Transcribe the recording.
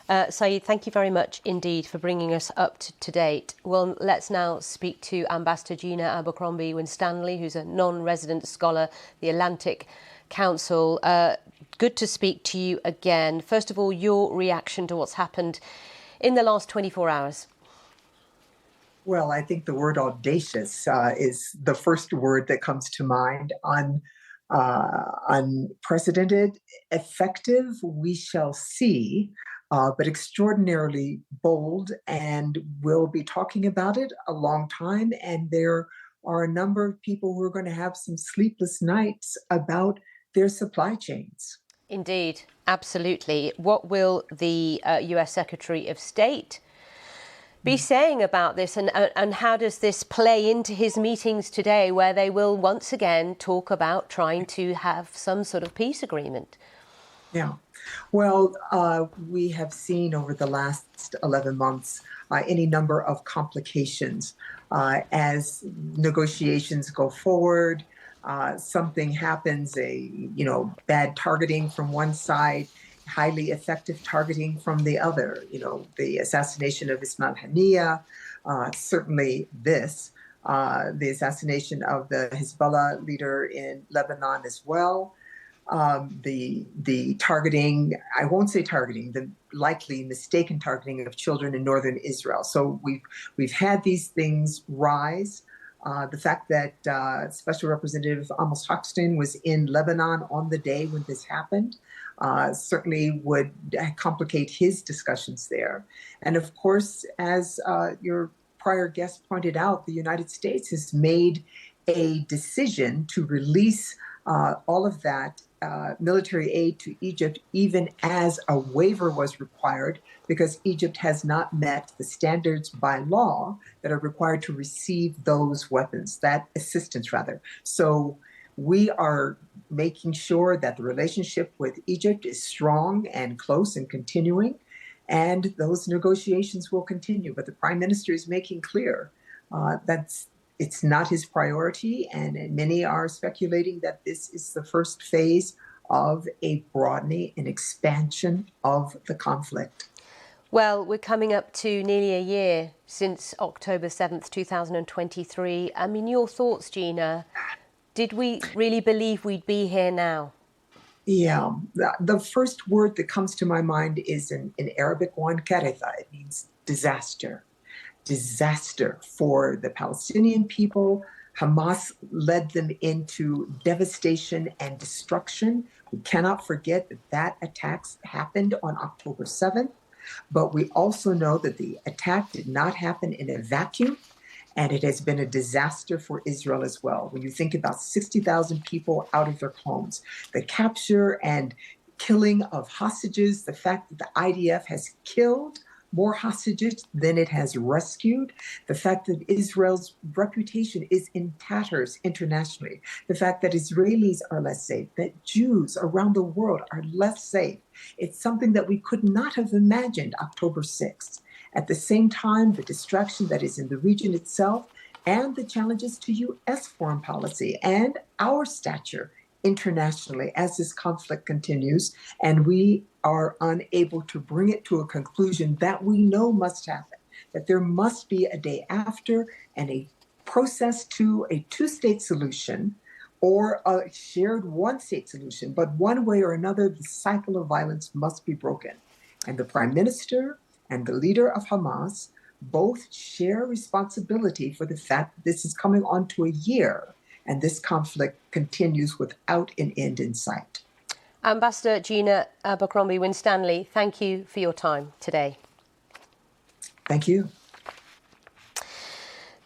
Saeed, thank you very much indeed for bringing us up to date. Well, let's now speak to Ambassador Gina Abercrombie-Winstanley, who's a non-resident scholar, the Atlantic Council. Good to speak to you again. First of all, your reaction to what's happened in the last 24 hours. Well, I think the word audacious is the first word that comes to mind. Unprecedented, effective, we shall see, but extraordinarily bold, and we'll be talking about it a long time. And there are a number of people who are going to have some sleepless nights about their supply chains. Indeed, absolutely. What will the US Secretary of State be saying about this, and how does this play into his meetings today, where they will once again talk about trying to have some sort of peace agreement? Yeah, well, we have seen over the last 11 months any number of complications as negotiations go forward. Something happens, bad targeting from one side, highly effective targeting from the other. The assassination of Ismail Haniyeh, certainly this, the assassination of the Hezbollah leader in Lebanon as well. The targeting, I won't say targeting, the likely mistaken targeting of children in northern Israel. So we've had these things rise. The fact that Special Representative Amos Hochstein was in Lebanon on the day when this happened certainly would complicate his discussions there. And of course, as your prior guest pointed out, the United States has made a decision to release all of that military aid to Egypt, even as a waiver was required, because Egypt has not met the standards by law that are required to receive those weapons, that assistance rather. So we are making sure that the relationship with Egypt is strong and close and continuing, and those negotiations will continue. But the Prime Minister is making clear that it's not his priority, and many are speculating that this is the first phase of a broadening and expansion of the conflict. Well, we're coming up to nearly a year since October 7th, 2023. I mean, your thoughts, Gina? Did we really believe we'd be here now? Yeah, the first word that comes to my mind is in Arabic one, karitha. It means disaster. Disaster for the Palestinian people. Hamas led them into devastation and destruction. We cannot forget that attacks happened on October 7th, but we also know that the attack did not happen in a vacuum, and it has been a disaster for Israel as well. When you think about 60,000 people out of their homes, the capture and killing of hostages, the fact that the IDF has killed more hostages than it has rescued, the fact that Israel's reputation is in tatters internationally, the fact that Israelis are less safe, that Jews around the world are less safe. It's something that we could not have imagined October 6th. At the same time, the distraction that is in the region itself and the challenges to U.S. foreign policy and our stature internationally as this conflict continues, and we are unable to bring it to a conclusion that we know must happen, that there must be a day after and a process to a two-state solution or a shared one-state solution. But one way or another, the cycle of violence must be broken. And the Prime Minister and the leader of Hamas both share responsibility for the fact that this is coming on to a year and this conflict continues without an end in sight. Ambassador Gina Abercrombie-Winstanley, thank you for your time today. Thank you.